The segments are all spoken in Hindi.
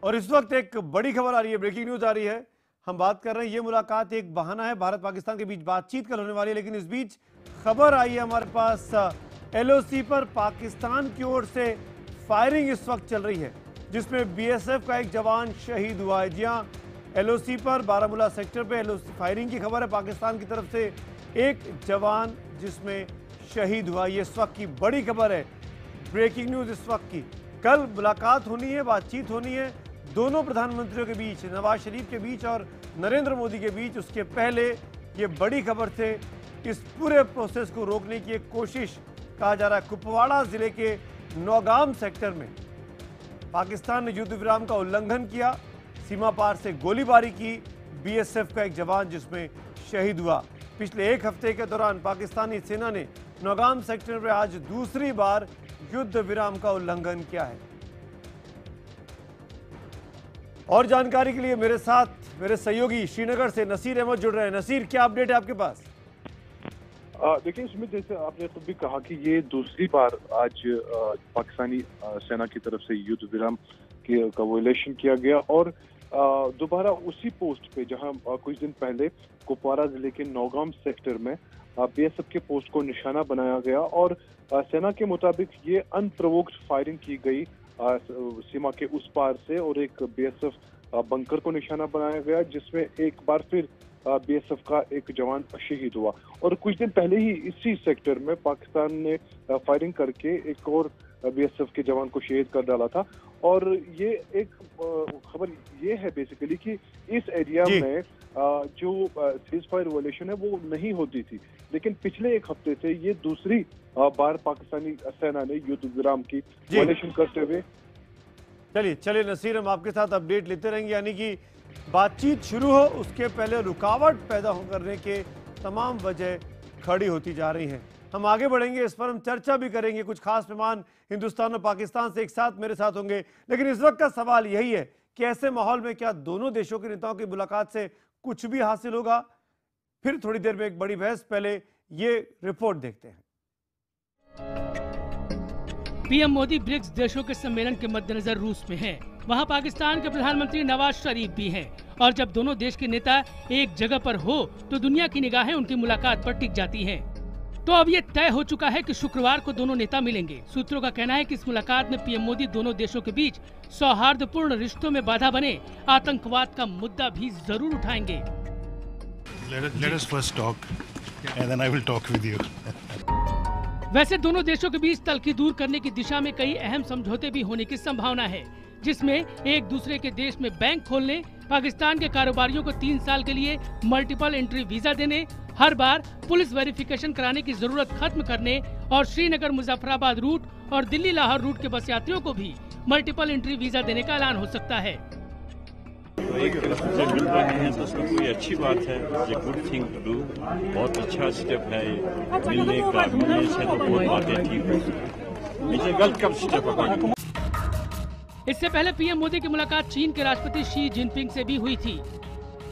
और इस वक्त एक बड़ी खबर आ रही है, ब्रेकिंग न्यूज आ रही है। हम बात कर रहे हैं, ये मुलाकात एक बहाना है, भारत पाकिस्तान के बीच बातचीत कल होने वाली है, लेकिन इस बीच खबर आई है हमारे पास एलओसी पर पाकिस्तान की ओर से फायरिंग इस वक्त चल रही है, जिसमें बीएसएफ का एक जवान शहीद हुआ है। जी हाँ, एलओसी पर बारामूला सेक्टर पे एलओसी फायरिंग की खबर है, पाकिस्तान की तरफ से एक जवान जिसमें शहीद हुआ। ये इस वक्त की बड़ी खबर है, ब्रेकिंग न्यूज इस वक्त की। कल मुलाकात होनी है, बातचीत होनी है दोनों प्रधानमंत्रियों के बीच, नवाज शरीफ के बीच और नरेंद्र मोदी के बीच। उसके पहले ये बड़ी खबर थे, इस पूरे प्रोसेस को रोकने की एक कोशिश कहा जा रहा है। कुपवाड़ा जिले के नौगाम सेक्टर में पाकिस्तान ने युद्ध विराम का उल्लंघन किया, सीमा पार से गोलीबारी की, बीएसएफ का एक जवान जिसमें शहीद हुआ। पिछले एक हफ्ते के दौरान पाकिस्तानी सेना ने नौगाम सेक्टर में आज दूसरी बार युद्ध विराम का उल्लंघन किया है। और जानकारी के लिए मेरे साथ मेरे सहयोगी श्रीनगर से नसीर अहमद जुड़ रहे हैं। नसीर, क्या अपडेट है आपके पास? देखिए सुमित, जैसे आपने खुद भी कहा कि ये दूसरी बार आज पाकिस्तानी सेना की तरफ से युद्ध विराम का वोलेशन किया गया और दोबारा उसी पोस्ट पे जहां कुछ दिन पहले कुपवाड़ा जिले के नौगाम सेक्टर में बीएसएफ के पोस्ट को निशाना बनाया गया और सेना के मुताबिक ये अनप्रोवोक्ड फायरिंग की गई सीमा के उस पार से और एक बीएसएफ बंकर को निशाना बनाया गया, जिसमें एक बार फिर बीएसएफ का एक जवान शहीद हुआ। और कुछ दिन पहले ही इसी सेक्टर में पाकिस्तान ने फायरिंग करके एक और बीएसएफ के जवान को शहीद कर डाला था। और ये एक खबर ये है बेसिकली कि इस एरिया में जो सीज फायर वोलेशन है वो नहीं होती थी, लेकिन पिछले एक हफ्ते से ये दूसरी बार पाकिस्तानी सेना ने युद्ध विराम की वोलेशन करते हुए। चलिए नसीर, हम आपके साथ अपडेट लेते रहेंगे, यानी कि बातचीत शुरू हो उसके पहले रुकावट पैदा करने के तमाम वजह खड़ी होती जा रही हैं। हम आगे बढ़ेंगे, इस पर हम चर्चा भी करेंगे। कुछ खास मेहमान हिंदुस्तान और पाकिस्तान से एक साथ मेरे साथ होंगे, लेकिन इस वक्त का सवाल यही है कि ऐसे माहौल में क्या दोनों देशों के नेताओं की मुलाकात से कुछ भी हासिल होगा? फिर थोड़ी देर में एक बड़ी बहस, पहले ये रिपोर्ट देखते हैं। पीएम मोदी ब्रिक्स देशों के सम्मेलन के मद्देनजर रूस में हैं। वहां पाकिस्तान के प्रधानमंत्री नवाज शरीफ भी हैं और जब दोनों देश के नेता एक जगह पर हो तो दुनिया की निगाहें उनकी मुलाकात पर टिक जाती हैं। तो अब ये तय हो चुका है कि शुक्रवार को दोनों नेता मिलेंगे। सूत्रों का कहना है कि इस मुलाकात में पीएम मोदी दोनों देशों के बीच सौहार्दपूर्ण रिश्तों में बाधा बने आतंकवाद का मुद्दा भी जरूर उठाएंगे। Let us first talk and then I will talk with you. वैसे दोनों देशों के बीच तल्खी दूर करने की दिशा में कई अहम समझौते भी होने की संभावना है, जिसमें एक दूसरे के देश में बैंक खोलने, पाकिस्तान के कारोबारियों को 3 साल के लिए मल्टीपल एंट्री वीजा देने, हर बार पुलिस वेरिफिकेशन कराने की जरूरत खत्म करने और श्रीनगर मुजफ्फराबाद रूट और दिल्ली लाहौर रूट के बस यात्रियों को भी मल्टीपल एंट्री वीजा देने का ऐलान हो सकता है। तो एक दूसरे से मिल रहे हैं तो उसमें कोई अच्छी बात है, ये गुड थिंग टू डू, बहुत अच्छा स्टेप है ये। मिलने से तो बहुत बातें ठीक होती है, वेलकम स्टेप। इससे पहले पीएम मोदी की मुलाकात चीन के राष्ट्रपति शी जिनपिंग से भी हुई थी।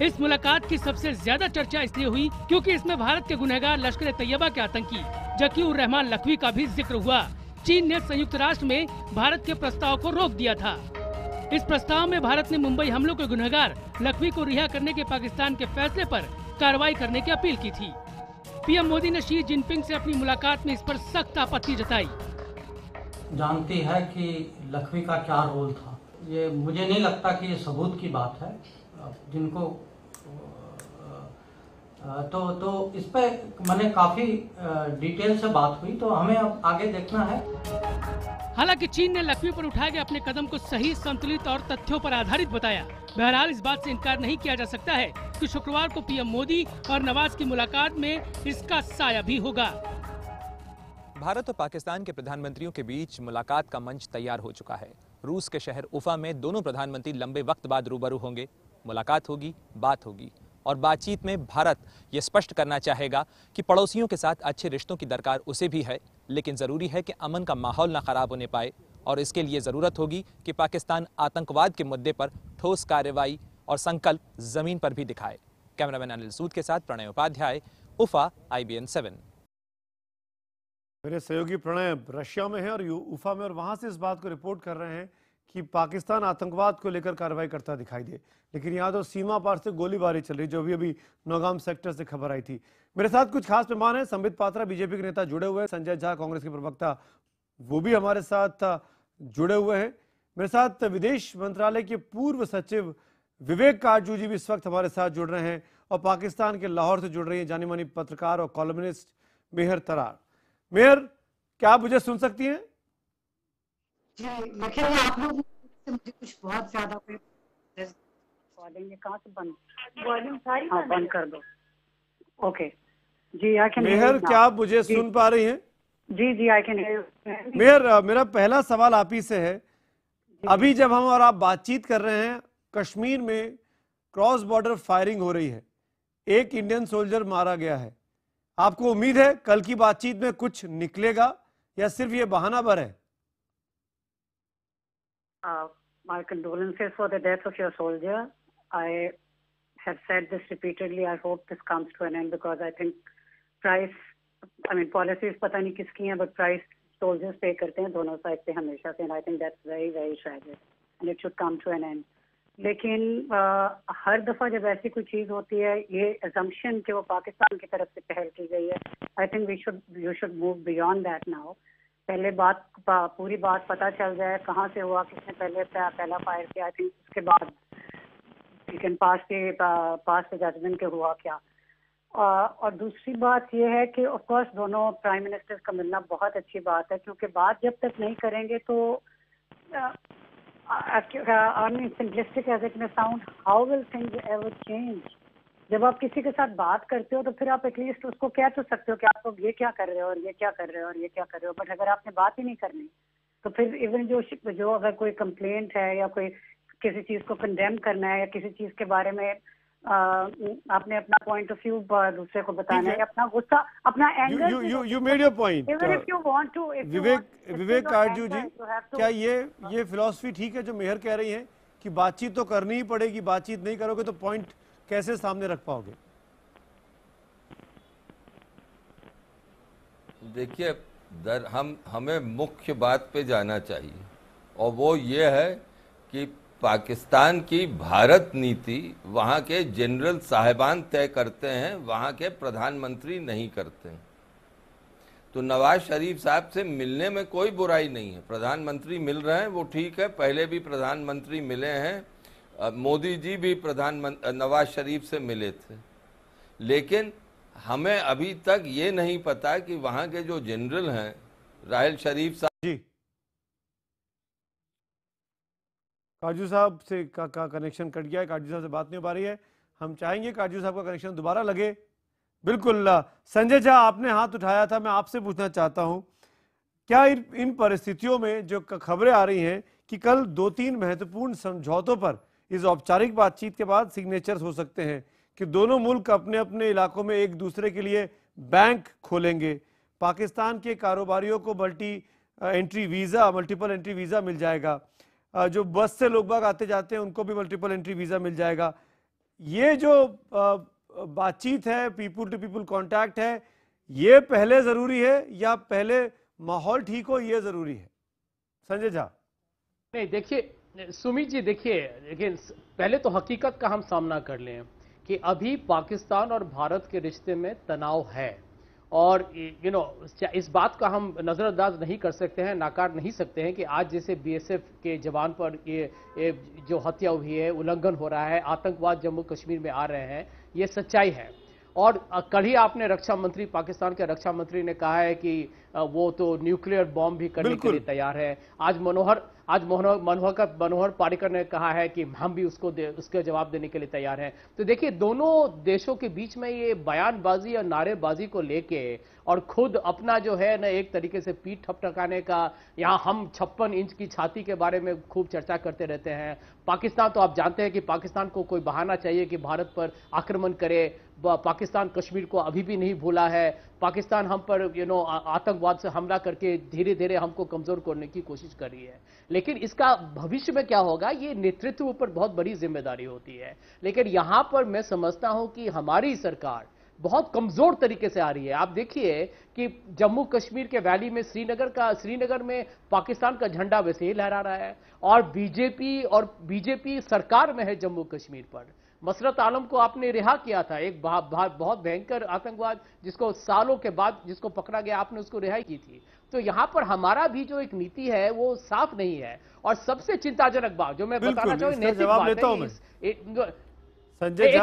इस मुलाकात की सबसे ज्यादा चर्चा इसलिए हुई क्योंकि इसमें भारत के गुनहगार लश्कर तैयबा के आतंकी जकीउर रहमान लखवी का भी जिक्र हुआ। चीन ने संयुक्त राष्ट्र में भारत के प्रस्ताव को रोक दिया था। इस प्रस्ताव में भारत ने मुंबई हमलों के गुनहगार लखवी को रिहा करने के पाकिस्तान के फैसले पर कार्रवाई करने की अपील की थी। पीएम मोदी ने शी जिनपिंग से अपनी मुलाकात में इस पर सख्त आपत्ति जताई। जानती है कि लखवी का क्या रोल था, ये मुझे नहीं लगता कि ये सबूत की बात है। जिनको तो इस पे मैंने काफी डिटेल से बात हुई, तो हमें अब आगे देखना है। हालांकि चीन ने लखवी पर उठाए गए अपने कदम को सही, संतुलित और तथ्यों पर आधारित बताया। बहरहाल इस बात से इनकार नहीं किया जा सकता है कि शुक्रवार को पीएम मोदी और नवाज की मुलाकात में इसका साया भी होगा। भारत और पाकिस्तान के प्रधानमंत्रियों के बीच मुलाकात का मंच तैयार हो चुका है। रूस के शहर उफा में दोनों प्रधानमंत्री लंबे वक्त बाद रूबरू होंगे। मुलाकात होगी, बात होगी और बातचीत में भारत ये स्पष्ट करना चाहेगा कि पड़ोसियों के साथ अच्छे रिश्तों की दरकार उसे भी है, लेकिन ज़रूरी है कि अमन का माहौल ना खराब होने पाए और इसके लिए ज़रूरत होगी कि पाकिस्तान आतंकवाद के मुद्दे पर ठोस कार्रवाई और संकल्प ज़मीन पर भी दिखाए। कैमरामैन अनिल सूद के साथ प्रणय उपाध्याय, उफा, IBN 7। मेरे सहयोगी प्रणय रशिया में है और उफा में, और वहां से इस बात को रिपोर्ट कर रहे हैं कि पाकिस्तान आतंकवाद को लेकर कार्रवाई करता दिखाई दे, लेकिन यहाँ तो सीमा पार से गोलीबारी चल रही, जो अभी नौगाम सेक्टर से खबर आई थी। मेरे साथ कुछ खास मेहमान हैं। संबित पात्रा बीजेपी के नेता जुड़े हुए हैं, संजय झा कांग्रेस के प्रवक्ता वो भी हमारे साथ जुड़े हुए हैं। मेरे साथ विदेश मंत्रालय के पूर्व सचिव विवेक काटजू जी भी इस वक्त हमारे साथ जुड़ रहे हैं, और पाकिस्तान के लाहौर से जुड़ रही हैं जानी मानी पत्रकार और कॉलमनिस्ट मेहर तरार। मेहर, क्या आप मुझे सुन सकती हैं? जी, लेकिन आप लोग से मुझे कुछ बहुत ज्यादा कहाँ से बंद वॉल्यूम सारी बंद कर दो। Okay ji, I can. मेहर, क्या आप मुझे सुन पा रही हैं? जी जी, आई कैन हियर। मेहर, मेरा पहला सवाल आप ही से है। अभी जब हम और आप बातचीत कर रहे हैं, कश्मीर में क्रॉस बॉर्डर फायरिंग हो रही है, एक इंडियन सोल्जर मारा गया है। आपको उम्मीद है कल की बातचीत में कुछ निकलेगा या सिर्फ ये बहाना भर है? My condolences for the death of your soldier. I have said this repeatedly. I hope this comes to an end because I think policies पता नहीं किसकी हैं, but price soldiers pay करते हैं दोनों साइड पे हमेशा से, and I think that's very very tragic and it should come to an end. लेकिन हर दफा जब ऐसी कोई चीज होती है, ये assumption कि वो पाकिस्तान की तरफ से पहल की गई है, I think you should move beyond that now. पहले पूरी बात पता चल जाए, कहाँ से हुआ, किसने पहला फायर किया, आई थिंक उसके बाद you can pass the judgement के हुआ क्या। और दूसरी बात ये है कि ऑफ कोर्स दोनों प्राइम मिनिस्टर्स का मिलना बहुत अच्छी बात है, क्योंकि बात जब तक नहीं करेंगे तो simplistic as it may sound, how will things ever change. जब आप किसी के साथ बात करते हो तो फिर आप एटलीस्ट उसको कह तो सकते हो कि आप लोग ये क्या कर रहे हो और ये क्या कर रहे हो और ये क्या कर रहे हो, बट अगर आपने बात ही नहीं करनी तो फिर इवन जो अगर कोई कंप्लेंट है या कोई किसी चीज को कंडेम करना है या किसी चीज के बारे में आपने अपना पॉइंट ऑफ व्यू दूसरे को बताना है, अपना गुस्सा, अपना anger. You made your point. Vivek Katju ji, क्या ये फिलॉसफी ठीक है जो मेहर कह रही है कि बातचीत तो करनी ही पड़ेगी, बातचीत नहीं करोगे तो पॉइंट कैसे सामने रख पाओगे? देखिए, हमें मुख्य बात पे जाना चाहिए, और वो ये है कि पाकिस्तान की भारत नीति वहाँ के जनरल साहिबान तय करते हैं, वहाँ के प्रधानमंत्री नहीं करते हैं। तो नवाज शरीफ साहब से मिलने में कोई बुराई नहीं है, प्रधानमंत्री मिल रहे हैं वो ठीक है, पहले भी प्रधानमंत्री मिले हैं, मोदी जी भी नवाज शरीफ से मिले थे, लेकिन हमें अभी तक ये नहीं पता कि वहाँ के जो जनरल हैं राहल शरीफ साहब। जी, काटजू साहब से का कनेक्शन कट गया है, काटजू साहब से बात नहीं हो पा रही है। हम चाहेंगे काटजू साहब का कनेक्शन दोबारा लगे। बिल्कुल, संजय झा आपने हाथ उठाया था, मैं आपसे पूछना चाहता हूं, क्या इन परिस्थितियों में जो खबरें आ रही हैं कि कल 2-3 महत्वपूर्ण समझौतों पर इस औपचारिक बातचीत के बाद सिग्नेचर्स हो सकते हैं कि दोनों मुल्क अपने अपने इलाकों में एक दूसरे के लिए बैंक खोलेंगे, पाकिस्तान के कारोबारियों को मल्टीपल एंट्री वीज़ा मिल जाएगा, जो बस से लोग बाग आते जाते हैं उनको भी मल्टीपल एंट्री वीज़ा मिल जाएगा। ये जो बातचीत है, पीपुल टू पीपुल कांटेक्ट है, ये पहले ज़रूरी है या पहले माहौल ठीक हो ये ज़रूरी है? संजय झा। नहीं, देखिए सुमित जी, देखिए लेकिन पहले तो हकीकत का हम सामना कर लें कि अभी पाकिस्तान और भारत के रिश्ते में तनाव है, और इस बात का हम नज़रअंदाज नहीं कर सकते हैं, नाकार नहीं सकते हैं कि आज जैसे बीएसएफ के जवान पर ये जो हत्या हुई है, उल्लंघन हो रहा है, आतंकवाद जम्मू कश्मीर में आ रहे हैं, ये सच्चाई है। और कल ही आपने पाकिस्तान के रक्षा मंत्री ने कहा है कि वो तो न्यूक्लियर बॉम्ब भी करने के लिए तैयार है। आज मनोहर पारिकर ने कहा है कि हम भी उसके जवाब देने के लिए तैयार हैं। तो देखिए, दोनों देशों के बीच में ये बयानबाजी और नारेबाजी को लेके और खुद अपना जो है ना एक तरीके से पीठ ठपठकाने का, यहाँ हम 56 इंच की छाती के बारे में खूब चर्चा करते रहते हैं। पाकिस्तान तो आप जानते हैं कि पाकिस्तान को कोई बहाना चाहिए कि भारत पर आक्रमण करे। पाकिस्तान कश्मीर को अभी भी नहीं भूला है। पाकिस्तान हम पर आतंकवाद से हमला करके धीरे धीरे हमको कमजोर करने की कोशिश कर रही है। लेकिन इसका भविष्य में क्या होगा, ये नेतृत्व पर बहुत बड़ी जिम्मेदारी होती है। लेकिन यहां पर मैं समझता हूं कि हमारी सरकार बहुत कमजोर तरीके से आ रही है। आप देखिए कि जम्मू कश्मीर के वैली में श्रीनगर में पाकिस्तान का झंडा वैसे ही लहरा रहा है, और बीजेपी सरकार में है जम्मू कश्मीर पर। मसरत आलम को आपने रिहा किया था, एक बहुत भयंकर आतंकवाद जिसको सालों के बाद जिसको पकड़ा गया, आपने उसको रिहाई की थी। तो यहां पर हमारा भी जो एक नीति है वो साफ नहीं है। और सबसे चिंताजनक बात जो मैं बताना चाहूंगा, नैतिक बात है, एक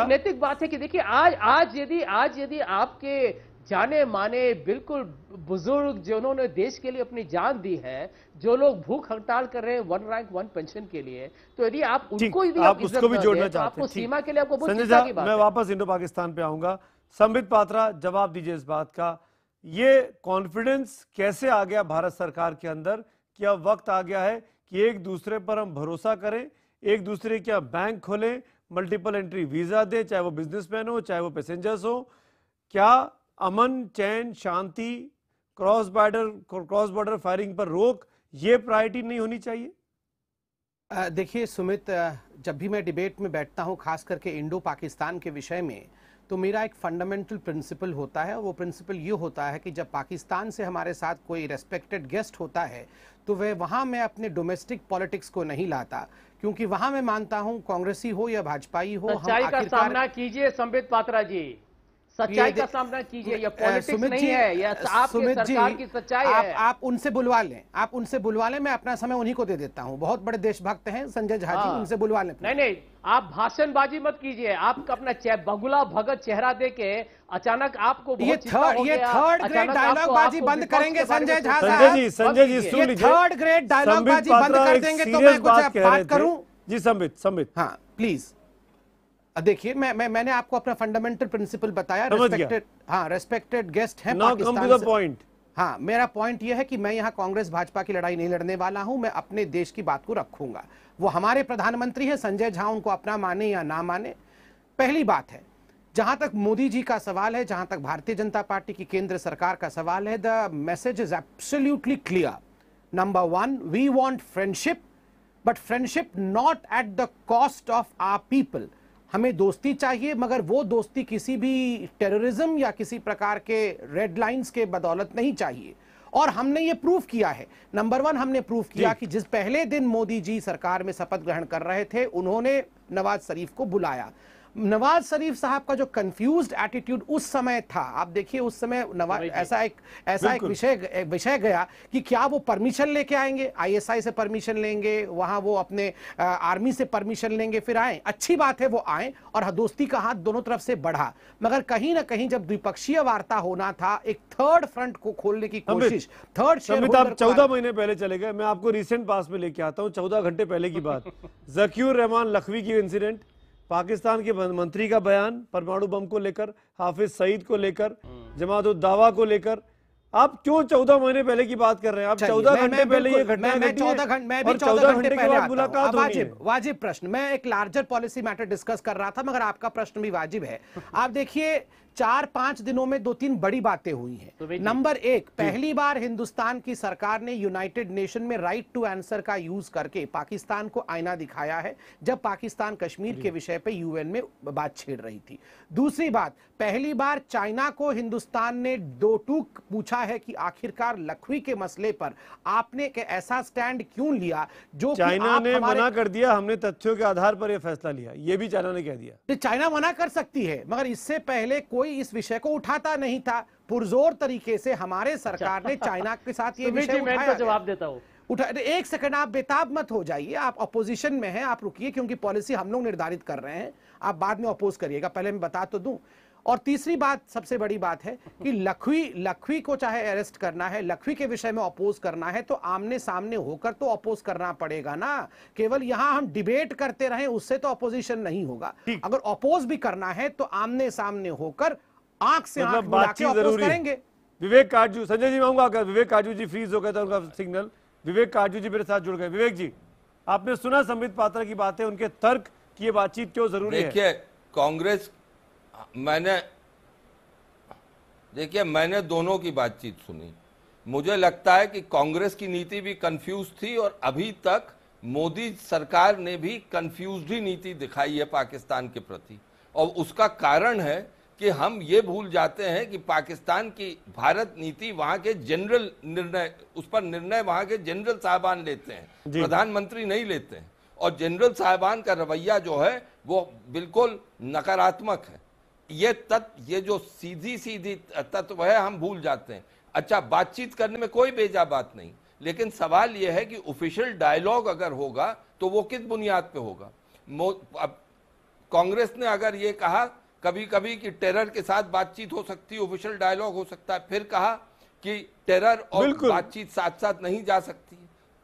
नैतिक बात है कि देखिए आज यदि आपके जाने माने बिल्कुल बुजुर्ग जिन्होंने देश के लिए अपनी जान दी है, जो लोग भूख हड़ताल कर रहे हैं 1 रैंक 1 पेंशन के लिए, तो यदि आप उनको यदि आप उसको भी जोड़ना चाहते हैं, आपको सीमा के लिए आपको बहुत संजय चिंता झा, की बात मैं है। वापस इंडो पाकिस्तान पे आऊंगा। संबित पात्रा, जवाब दीजिए इस बात का, ये कॉन्फिडेंस कैसे आ गया भारत सरकार के अंदर कि अब वक्त आ गया है कि एक दूसरे पर हम भरोसा करें, एक दूसरे के बैंक खोलें, मल्टीपल एंट्री वीजा दें, चाहे वो बिजनेसमैन हो चाहे वो पैसेंजर्स हो। क्या अमन, चैन, शांति, क्रॉस बॉर्डर फायरिंग पर रोक, ये प्रायोरिटी नहीं होनी चाहिए? देखिए सुमित, जब भी मैं डिबेट में बैठता हूं, खास करके इंडो पाकिस्तान के विषय में, तो मेरा एक फंडामेंटल प्रिंसिपल होता है। वो प्रिंसिपल ये होता है कि जब पाकिस्तान से हमारे साथ कोई रेस्पेक्टेड गेस्ट होता है तो वहाँ मैं अपने डोमेस्टिक पॉलिटिक्स को नहीं लाता, क्योंकि वहाँ मैं मानता हूँ कांग्रेसी हो या भाजपाई हो, सच्चाई का सामना कीजिए संबित पात्रा जी, सच्चाई का सामना कीजिए। यह पॉलिटिक्स नहीं है, यह आपकी सरकार की सच्चाई है। आप उनसे बुलवा लें, मैं अपना समय उन्हीं को दे देता हूं। बहुत बड़े देशभक्त हैं संजय झा जी, उनसे बुलवा लें। नहीं, आप भाषणबाजी मत कीजिए। आप अपना बगुला भगत चेहरा देके अचानक आपको ये थर्ड ग्रेड डायलॉग बाजी बंद करेंगे संजय झा साहब। संजय जी सुन लीजिए, थर्ड ग्रेड डायलॉग बाजी बंद कर देंगे तो मैं कुछ बात करूं जी। संबित, हाँ प्लीज। देखिए, मैंने आपको अपना फंडामेंटल प्रिंसिपल बताया, रेस्पेक्टेड गेस्ट है पाकिस्तान से। हाँ, मेरा पॉइंट यह है कि मैं यहाँ कांग्रेस भाजपा की लड़ाई नहीं लड़ने वाला हूं, मैं अपने देश की बात को रखूंगा। वो हमारे प्रधानमंत्री हैं, संजय झा उनको अपना माने या ना माने, पहली बात है। जहां तक मोदी जी का सवाल है, जहां तक भारतीय जनता पार्टी की केंद्र सरकार का सवाल है, the message is absolutely clear. Number 1, we want friendship, but friendship not at the cost of our people. हमें दोस्ती चाहिए, मगर वो दोस्ती किसी भी टेररिज्म या किसी प्रकार के रेड लाइंस के बदौलत नहीं चाहिए। और हमने ये प्रूफ किया है। नंबर 1, हमने प्रूफ किया कि जिस पहले दिन मोदी जी सरकार में शपथ ग्रहण कर रहे थे, उन्होंने नवाज शरीफ को बुलाया। नवाज शरीफ साहब का जो कंफ्यूज्ड एटीट्यूड उस समय था, आप देखिए उस समय नवाज ऐसा एक विषय गया कि क्या वो परमिशन लेके आएंगे, आईएसआई से परमिशन लेंगे, वहां वो अपने आर्मी से परमिशन लेंगे, फिर आए। अच्छी बात है वो आए और दोस्ती का हाथ दोनों तरफ से बढ़ा, मगर कहीं ना कहीं जब द्विपक्षीय वार्ता होना था, एक थर्ड फ्रंट को खोलने की कोशिश, थर्ड आप 14 महीने पहले चले गए। मैं आपको रिसेंट पास में लेके आता हूँ, 14 घंटे पहले की बात। जकीउर रहमान लखवी की इंसिडेंट, पाकिस्तान के मंत्री का बयान परमाणु बम को लेकर, हाफिज सईद को लेकर, जमात उद दावा को लेकर। आप क्यों 14 महीने पहले की बात कर रहे हैं? आप 14 घंटे पहले ये घटना, मैं 14 घंटे पहले मुलाकात वाजिब प्रश्न। मैं एक लार्जर पॉलिसी मैटर डिस्कस कर रहा था, मगर आपका प्रश्न भी वाजिब है। आप देखिए, 4-5 दिनों में 2-3 बड़ी बातें हुई हैं। नंबर 1, पहली बार हिंदुस्तान की सरकार ने यूनाइटेड नेशन में राइट टू आंसर का यूज करके पाकिस्तान को आईना दिखाया है, जब पाकिस्तान कश्मीर के विषय पे यूएन में बात छेड़ रही थी। दूसरी बात, पहली बार चाइना को हिंदुस्तान ने दो टूक पूछा है कि आखिरकार लखवी के मसले पर आपने ऐसा स्टैंड क्यों लिया, जो चाइना ने मना कर दिया। हमने तथ्यों के आधार पर यह फैसला लिया, ये भी चाइना ने कह दिया। तो चाइना मना कर सकती है, मगर इससे पहले कोई इस विषय को उठाता नहीं था। पुरजोर तरीके से हमारे सरकार ने चाइना के साथ ये विषय उठाया। जवाब देता हूं, एक सेकंड, आप बेताब मत हो जाइए। आप अपोजिशन में हैं, आप रुकिए, क्योंकि पॉलिसी हम लोग निर्धारित कर रहे हैं। आप बाद में अपोज करिएगा, पहले मैं बता तो दूं। और तीसरी बात, सबसे बड़ी बात है कि लखवी को चाहे अरेस्ट करना है, लखवी के विषय में अपोज करना है, तो आमने सामने होकर तो अपोज करना पड़ेगा ना। केवल यहां हम डिबेट करते रहें, उससे तो अपोजिशन नहीं होगा। अगर अपोज भी करना है तो आमने सामने होकर आंख से आंख मिला के अपोज करेंगे। विवेक काटजू, संजय जी मांगूंगा, अगर विवेक काटजू जी फ्रीज हो गया था उनका सिग्नल, विवेक काटजू जी मेरे साथ जुड़ गए। विवेक जी, आपने सुना संबित पात्रा की बातें, उनके तर्क की ये बातचीत क्यों जरूरी है? देखिए, कांग्रेस, मैंने दोनों की बातचीत सुनी। मुझे लगता है कि कांग्रेस की नीति भी कंफ्यूज थी, और अभी तक मोदी सरकार ने भी कंफ्यूज्ड ही नीति दिखाई है पाकिस्तान के प्रति। और उसका कारण है कि हम ये भूल जाते हैं कि पाकिस्तान की भारत नीति वहां के जनरल निर्णय, उस पर निर्णय वहां के जनरल साहबान लेते हैं, प्रधानमंत्री नहीं लेते हैं। और जनरल साहबान का रवैया जो है वो बिल्कुल नकारात्मक है। ये जो सीधी सीधी तत्व है हम भूल जाते हैं। अच्छा, बातचीत करने में कोई बेजा बात नहीं, लेकिन सवाल यह है कि ऑफिशियल डायलॉग अगर होगा तो वो किस बुनियाद पे होगा। अब कांग्रेस ने अगर ये कहा कभी कभी कि टेरर के साथ बातचीत हो सकती है, ऑफिशियल डायलॉग हो सकता है, फिर कहा कि टेरर और बातचीत साथ साथ नहीं जा सकती।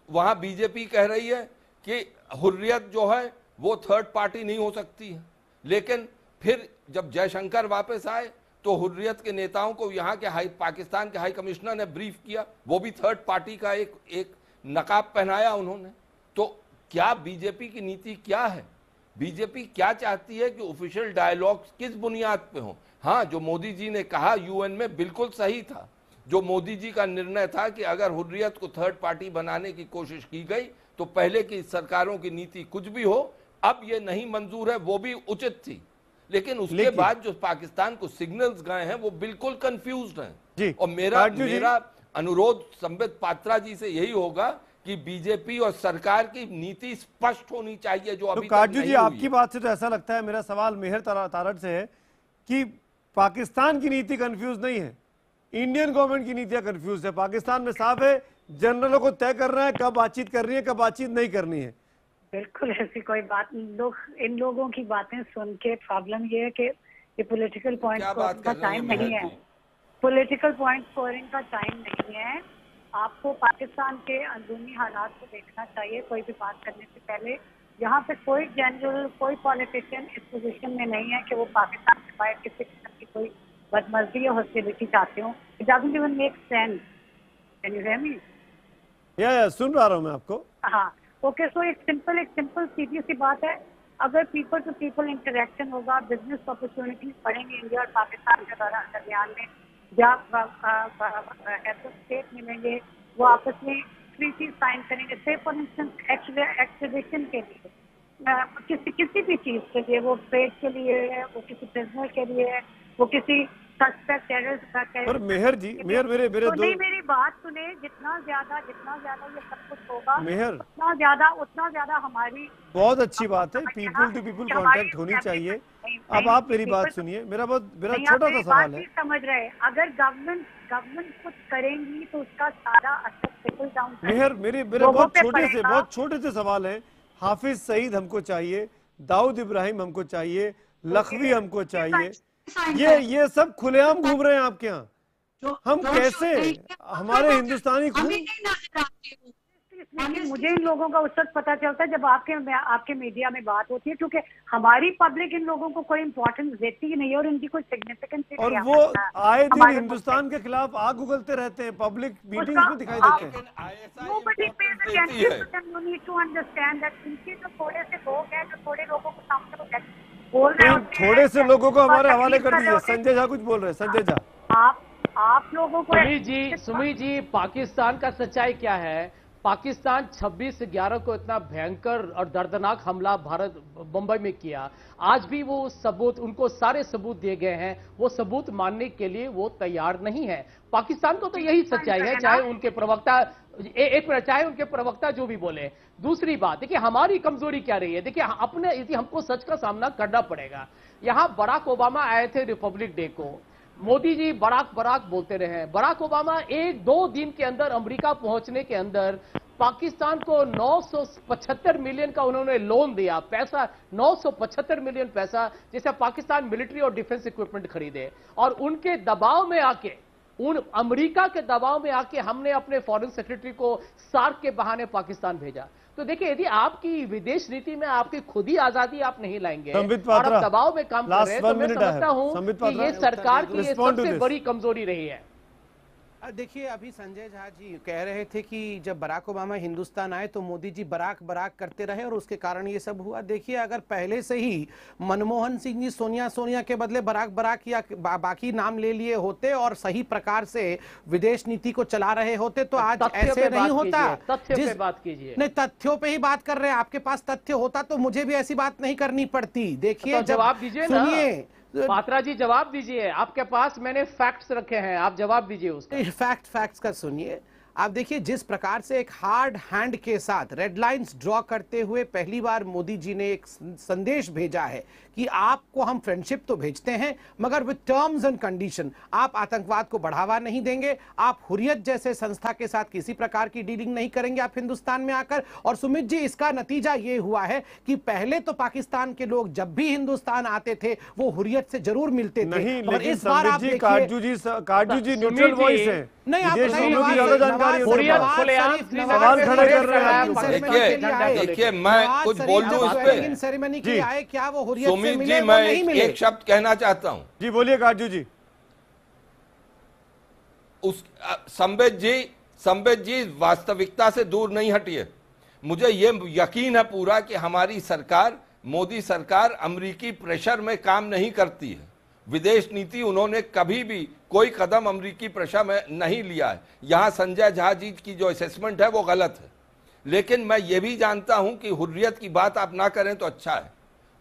वहां बीजेपी कह रही है कि हुर्रियत जो है वो थर्ड पार्टी नहीं हो सकती है, लेकिन फिर जब जयशंकर वापस आए तो हुर्रियत के नेताओं को यहाँ के पाकिस्तान के हाई कमिश्नर ने ब्रीफ किया, वो भी थर्ड पार्टी का एक नकाब पहनाया उन्होंने। तो क्या बीजेपी की नीति क्या है? बीजेपी क्या चाहती है कि ऑफिशियल डायलॉग किस बुनियाद पे हो? हाँ, जो मोदी जी ने कहा यूएन में बिल्कुल सही था। जो मोदी जी का निर्णय था कि अगर हुर्रियत को थर्ड पार्टी बनाने की कोशिश की गई तो पहले की सरकारों की नीति कुछ भी हो, अब ये नहीं मंजूर है, वो भी उचित थी। लेकिन उसके बाद जो पाकिस्तान को सिग्नल्स गए हैं वो बिल्कुल कंफ्यूज्ड हैं। और मेरा अनुरोध संबित पात्रा जी से यही होगा कि बीजेपी और सरकार की नीति स्पष्ट होनी चाहिए, जो अभी काजू जी आपकी बात से तो ऐसा लगता है, मेरा सवाल मेहर तारड़ से है कि पाकिस्तान की नीति कंफ्यूज नहीं है, इंडियन गवर्नमेंट की नीतियां कंफ्यूज है। पाकिस्तान में साफ है, जनरलों को तय करना है कब बातचीत करनी है, कब बातचीत नहीं करनी है। बिल्कुल ऐसी कोई बात नहीं। इन लोगों की बातें सुन के प्रॉब्लम ये है कि ये पॉलिटिकल पॉइंट स्कोरिंग का टाइम नहीं है, पॉलिटिकल पॉइंट स्कोरिंग का टाइम नहीं है। आपको पाकिस्तान के अंदरूनी हालात को देखना चाहिए कोई भी बात करने से पहले। यहाँ पे कोई जनरल, कोई पॉलिटिशियन इस पोजीशन में नहीं है कि वो पाकिस्तान के बाहर किसी किस्म की कोई बदमर्जी या हॉस्टिलिटी चाहते हो। It doesn't even make sense. Can you hear me? या सुन रहा हूँ मैं आपको। हाँ, ओके। सो एक सिंपल सीधी सी बात है, अगर पीपल टू पीपल इंटरेक्शन होगा, बिजनेस अपॉर्चुनिटीज बढ़ेंगे इंडिया और पाकिस्तान के दरमियान में, जब हेड ऑफ स्टेट मिलेंगे वो आपस में ट्रीटी साइन करेंगे। से फॉर इंस्टेंस एक्सट्रेडिशन के लिए, किसी भी चीज के लिए, वो ट्रेड के लिए है, वो किसी प्रिजनर के लिए है, वो किसी सस्पेक्ट टेररिस्ट का। और मेहर जी, मेहर मेरे तो नहीं, मेरी बात सुने। जितना ज्यादा ये सब कुछ होगा, मेहर उतना ज्यादा हमारी बहुत अच्छी बात है, पीपल टू पीपल कांटेक्ट होनी चाहिए। अब आप मेरी बात सुनिए, मेरा छोटा सा सवाल है। समझ रहे, अगर गवर्नमेंट कुछ करेंगी तो उसका सारा असर ट्रिकल डाउन। मेहर मेरे बहुत छोटे से सवाल है। हाफिज सईद हमको चाहिए, दाऊद इब्राहिम हमको चाहिए, लखवी हमको चाहिए, ये सब खुलेआम घूम रहे हैं आपके यहाँ। हम कैसे, हमारे हिंदुस्तानी खून? मुझे इन लोगों का उस वक्त पता चलता है जब आपके मीडिया में बात होती है, क्योंकि हमारी पब्लिक इन लोगों को कोई इम्पोर्टेंस देती ही नहीं है और इनकी कोई सिग्निफिकेंस नहीं। और वो आए दिन हिंदुस्तान के खिलाफ आग उगलते रहते हैं, पब्लिक मीटिंग्स में दिखाई देते हैं। इनके जो थोड़े से लोग हैं, जो थोड़े लोगों को सामने बोल रहे हैं, थोड़े से लोगों को हमारे हवाले कर दीजिए। संजय झा कुछ बोल रहे हैं। संजय झा, आप लोगों को सुमी जी, पाकिस्तान का सच्चाई क्या है? पाकिस्तान 26/11 को इतना भयंकर और दर्दनाक हमला भारत मुंबई में किया, आज भी वो सबूत, उनको सारे सबूत दिए गए हैं, वो सबूत मानने के लिए वो तैयार नहीं है। पाकिस्तान को तो यही सच्चाई है, चाहे उनके प्रवक्ता चाहे उनके प्रवक्ता जो भी बोले। दूसरी बात देखिए, हमारी कमजोरी क्या रही है। देखिए, अपने यदि हमको सच का सामना करना पड़ेगा। यहां बराक ओबामा आए थे रिपब्लिक डे को, मोदी जी बराक बोलते रहे। बराक ओबामा 1-2 दिन के अंदर अमेरिका पहुंचने के अंदर पाकिस्तान को 975 मिलियन का उन्होंने लोन दिया, पैसा 975 मिलियन पैसा, जिसे पाकिस्तान मिलिट्री और डिफेंस इक्विपमेंट खरीदे। और उनके दबाव में आके, अमेरिका के दबाव में आके हमने अपने फॉरेन सेक्रेटरी को सार्क के बहाने पाकिस्तान भेजा। तो देखिए, यदि आपकी विदेश नीति में आपकी खुद ही आजादी आप नहीं लाएंगे और आप दबाव में काम कर रहे हैं, तो मैं समझता हूं कि ये सरकार की ये सबसे बड़ी कमजोरी रही है। देखिए, अभी संजय झा जी कह रहे थे कि जब बराक ओबामा हिंदुस्तान आए तो मोदी जी बराक करते रहे और उसके कारण ये सब हुआ। देखिए, अगर पहले से ही मनमोहन सिंह जी सोनिया के बदले बराक या बाकी नाम ले लिए होते और सही प्रकार से विदेश नीति को चला रहे होते तो आज ऐसे नहीं होता। तथ्य पे बात कीजिए। नहीं, तथ्यों पे ही बात कर रहे हैं। आपके पास तथ्य होता तो मुझे भी ऐसी बात नहीं करनी पड़ती। देखिए, जवाब दीजिए ना। पात्रा जी जवाब दीजिए, आपके पास मैंने फैक्ट्स रखे हैं, आप जवाब दीजिए उसका। फैक्ट्स का सुनिए। आप देखिए जिस प्रकार से एक हार्ड हैंड के साथ रेड लाइंस ड्रॉ करते हुए पहली बार मोदी जी ने एक संदेश भेजा है कि आपको हम फ्रेंडशिप तो भेजते हैं मगर विद टर्म्स एंड कंडीशन। आप आतंकवाद को बढ़ावा नहीं देंगे, आप हुर्रियत जैसे संस्था के साथ किसी प्रकार की डीलिंग नहीं करेंगे आप हिंदुस्तान में आकर। और सुमित जी, इसका नतीजा ये हुआ है कि पहले तो पाकिस्तान के लोग जब भी हिंदुस्तान आते थे वो हुर्रियत से जरूर मिलते थे, और इस बार आप देखिए काटजू जी न्यूट्रल वॉइस है। नहीं, आप सवाल खड़े कर रहे हैं। देखिए मैं कुछ बोल दूं इस पे। सेरेमनी के आए क्या वो हुर्रियत सुमित जी, मैं एक शब्द कहना चाहता हूं। जी बोलिए काटजू जी। उस संबित जी वास्तविकता से दूर नहीं हटिए। मुझे ये यकीन है पूरा कि हमारी सरकार, मोदी सरकार अमेरिकी प्रेशर में काम नहीं करती है। विदेश नीति उन्होंने कभी भी कोई कदम अमेरिकी प्रेशर में नहीं लिया है। यहां संजय झा जी की जो असेसमेंट है वो गलत है, लेकिन मैं ये भी जानता हूं कि हुर्रियत की बात आप ना करें तो अच्छा है।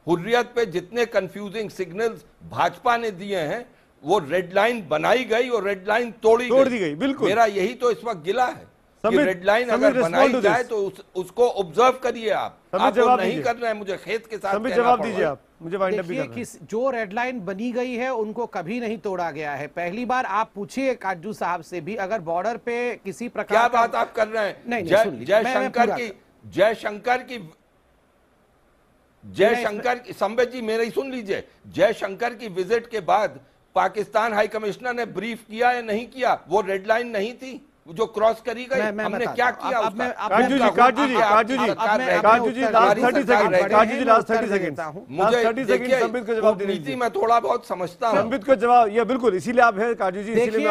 हुर्रियत पे जितने कंफ्यूजिंग सिग्नल्स भाजपा ने दिए हैं वो रेड लाइन बनाई गई और रेड लाइन तोड़ दी गई। बिल्कुल, मेरा यही तो इस वक्त गिला है कि रेड लाइन अगर बनाई जाए तो उसको ऑब्जर्व करिए। आपको नहीं करना है, मुझे खेत के साथ जवाब दीजिए आप। मुझे वाइंड अप भी करना है। जो रेड लाइन बनी गई है उनको कभी नहीं तोड़ा गया है। पहली बार आप पूछिए काटजू साहब से भी, अगर बॉर्डर पे किसी प्रकार क्या बात आप कर रहे हैं? जयशंकर की संबित जी मेरी सुन लीजिए। जयशंकर की विजिट के बाद पाकिस्तान हाई कमिश्नर ने ब्रीफ किया या नहीं किया? वो रेड लाइन नहीं थी जो क्रॉस करी गई? हमने क्या किया? नीति में थोड़ा बहुत समझता हूं। संबित को जवाब, ये बिल्कुल इसीलिए आप है काजू जी, इसीलिए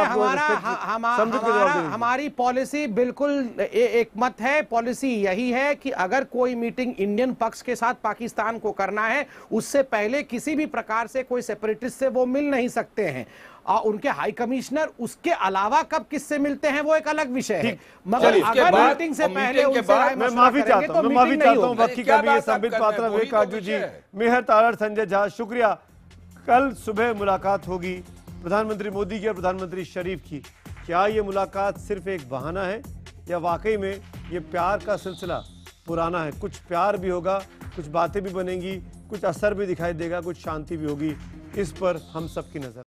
हमारी पॉलिसी बिल्कुल एक मत है। पॉलिसी यही है कि अगर कोई मीटिंग इंडियन पक्ष के साथ पाकिस्तान को करना है उससे पहले किसी भी प्रकार से कोई सेपरेटिस्ट से वो मिल नहीं सकते हैं। और उनके हाई कमिश्नर उसके अलावा कब किससे मिलते हैं वो एक अलग विषय है, मगर अगर मीटिंग से पहले मैं माफी चाहता हूं वक्त की कमी है। संबित पात्रा, विवेक काटजू जी, मेहर तारड़, संजय झा, शुक्रिया। कल सुबह मुलाकात होगी प्रधानमंत्री मोदी की और प्रधानमंत्री शरीफ की। क्या ये मुलाकात सिर्फ एक बहाना है या वाकई में ये प्यार का सिलसिला पुराना है? कुछ प्यार भी होगा, कुछ बातें भी बनेंगी, कुछ असर भी दिखाई देगा, कुछ शांति भी होगी। इस पर हम सबकी नजर।